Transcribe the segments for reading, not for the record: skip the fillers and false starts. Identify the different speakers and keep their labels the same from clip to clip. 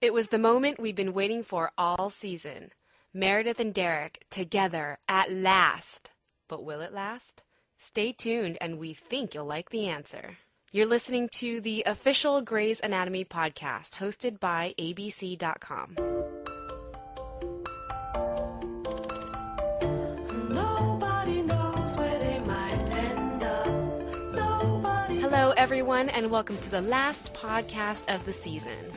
Speaker 1: It was the moment we'd been waiting for all season. Meredith and Derek together at last. But will it last? Stay tuned and we think you'll like the answer. You're listening to the official Grey's Anatomy podcast hosted by ABC.com. Nobody knows where they might end up. Hello everyone and welcome to the last podcast of the season.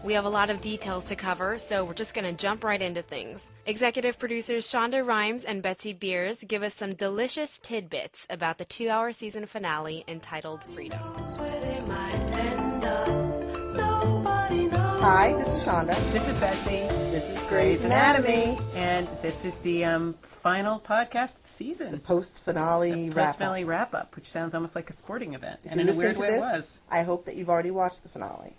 Speaker 1: We have a lot of details to cover, so we're just going to jump right into things. Executive producers Shonda Rhimes and Betsy Beers give us some delicious tidbits about the 2-hour season finale entitled Freedom.
Speaker 2: Hi, this is Shonda.
Speaker 3: This is Betsy.
Speaker 2: This is Grey's Anatomy.
Speaker 3: And this is the final podcast of the season.
Speaker 2: The post-finale wrap-up.
Speaker 3: Post-finale wrap-up, which sounds almost like a sporting event.
Speaker 2: If
Speaker 3: and in a weird way it was.
Speaker 2: I hope that you've already watched the finale.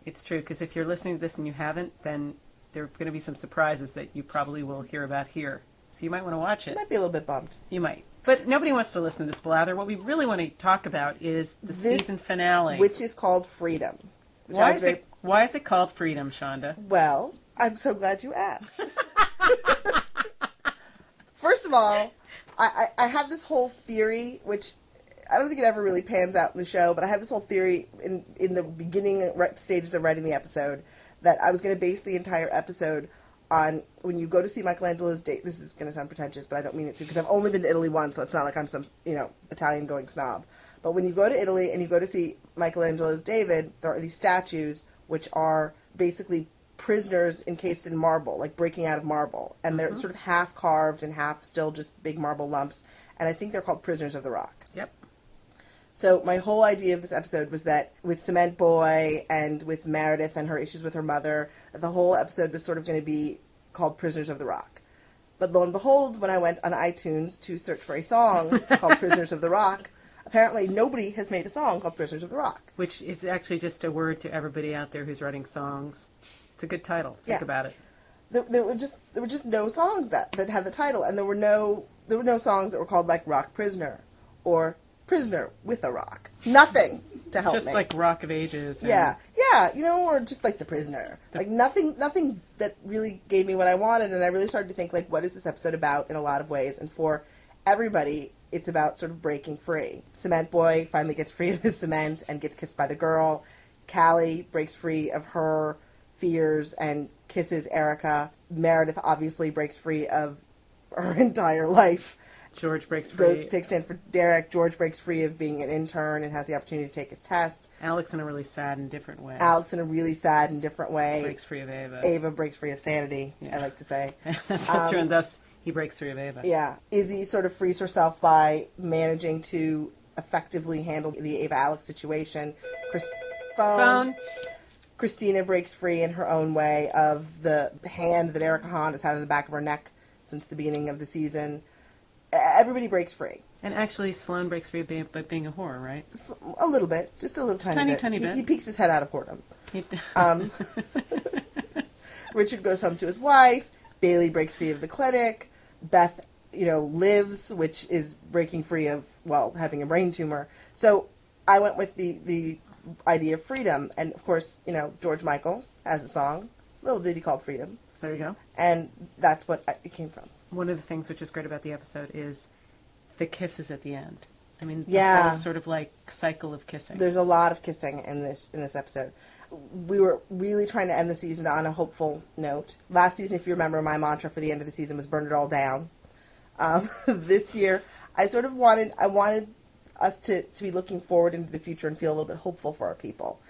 Speaker 3: It's true, because if you're listening to this and you haven't, then there are going to be some surprises that you probably will hear about here. So you might want to watch it.
Speaker 2: You might be a little bit bummed.
Speaker 3: You might. But nobody wants to listen to this blather. What we really want to talk about is the season finale.
Speaker 2: Which is called Freedom.
Speaker 3: Why is it called Freedom, Shonda?
Speaker 2: Well, I'm so glad you asked. First of all, I have this whole theory, which I don't think it ever really pans out in the show, but I have this whole theory in the beginning stages of writing the episode that I was going to base the entire episode on when you go to see Michelangelo's David. This is going to sound pretentious, but I don't mean it to, because I've only been to Italy once, so it's not like I'm some, Italian going snob. But when you go to Italy and you go to see Michelangelo's David, there are these statues which are basically prisoners encased in marble, like breaking out of marble. And they're sort of half carved and half still just big marble lumps. And I think they're called Prisoners of the Rock.
Speaker 3: Yep.
Speaker 2: So my whole idea of this episode was that with Cement Boy and with Meredith and her issues with her mother, the whole episode was sort of going to be called Prisoners of the Rock. But lo and behold, when I went on iTunes to search for a song called Prisoners of the Rock, apparently nobody has made a song called Prisoners of the Rock.
Speaker 3: Which is actually just a word to everybody out there who's writing songs. It's a good title. Think about it.
Speaker 2: There were just no songs that had the title, and there were no songs that were called like Rock Prisoner or Prisoner with a Rock. Nothing to help me.
Speaker 3: Just like Rock of Ages.
Speaker 2: Yeah, or just like The Prisoner. Like nothing that really gave me what I wanted, and I really started to think, like, what is this episode about in a lot of ways? And for everybody, it's about sort of breaking free. Cement Boy finally gets free of his cement and gets kissed by the girl. Callie breaks free of her fears and kisses Erica. Meredith obviously breaks free of her entire life.
Speaker 3: George breaks free.
Speaker 2: Takes stand for Derek. George breaks free of being an intern and has the opportunity to take his test.
Speaker 3: Alex in a really sad and different way.
Speaker 2: Breaks
Speaker 3: free of Ava.
Speaker 2: Ava breaks free of sanity, I like to say.
Speaker 3: That's true, and thus he breaks free of Ava.
Speaker 2: Yeah. Izzy sort of frees herself by managing to effectively handle the Ava-Alex situation. Phone. Christina breaks free in her own way of the hand that Erica Hahn has had on the back of her neck since the beginning of the season. Everybody breaks free.
Speaker 3: And actually, Sloane breaks free by being a whore, right?
Speaker 2: A little bit. Just a little tiny bit. He peeks his head out of boredom. Richard goes home to his wife. Bailey breaks free of the clinic. Beth, lives, which is breaking free of, having a brain tumor. So I went with the idea of freedom. And, of course, George Michael has a song, a little ditty called Freedom.
Speaker 3: There you go.
Speaker 2: And that's what it came from.
Speaker 3: One of the things which is great about the episode is the kisses at the end. I mean, the whole sort of like cycle of kissing.
Speaker 2: There's a lot of kissing in this episode. We were really trying to end the season on a hopeful note. Last season, if you remember, my mantra for the end of the season was burn it all down. This year, I wanted us to be looking forward into the future and feel a little bit hopeful for our people.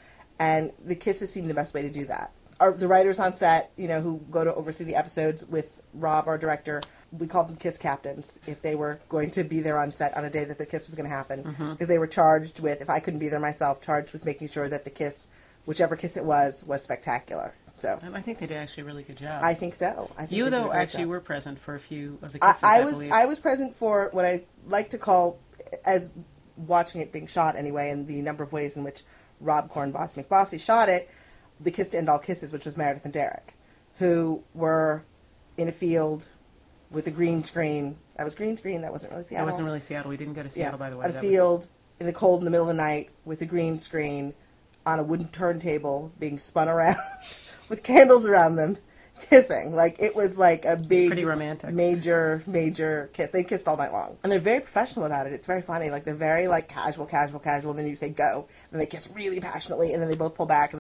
Speaker 2: And the kisses seem the best way to do that. The writers on set, who go to oversee the episodes with Rob, our director, we called them kiss captains if they were going to be there on set on a day that the kiss was going to happen. Because they were charged with, if I couldn't be there myself, charged with making sure that the kiss, whichever kiss it was spectacular. So
Speaker 3: I think they did actually a really good job.
Speaker 2: I think so.
Speaker 3: You, though, actually were present for a few of the kisses, I believe.
Speaker 2: I was present for what I like to call, as watching it being shot anyway, and the number of ways in which Rob Cornboss McBossy shot it, the Kiss to End All Kisses, which was Meredith and Derek, who were in a field with a green screen. That was green screen. That wasn't really Seattle.
Speaker 3: That wasn't really Seattle. We didn't go to Seattle, by the way.
Speaker 2: On a field in the cold in the middle of the night with a green screen on a wooden turntable being spun around with candles around them, kissing. Like, it was like a big,
Speaker 3: pretty romantic,
Speaker 2: major kiss. They kissed all night long, and they're very professional about it. It's very funny. Like, they're very like casual. And then you say go, and they kiss really passionately, and then they both pull back.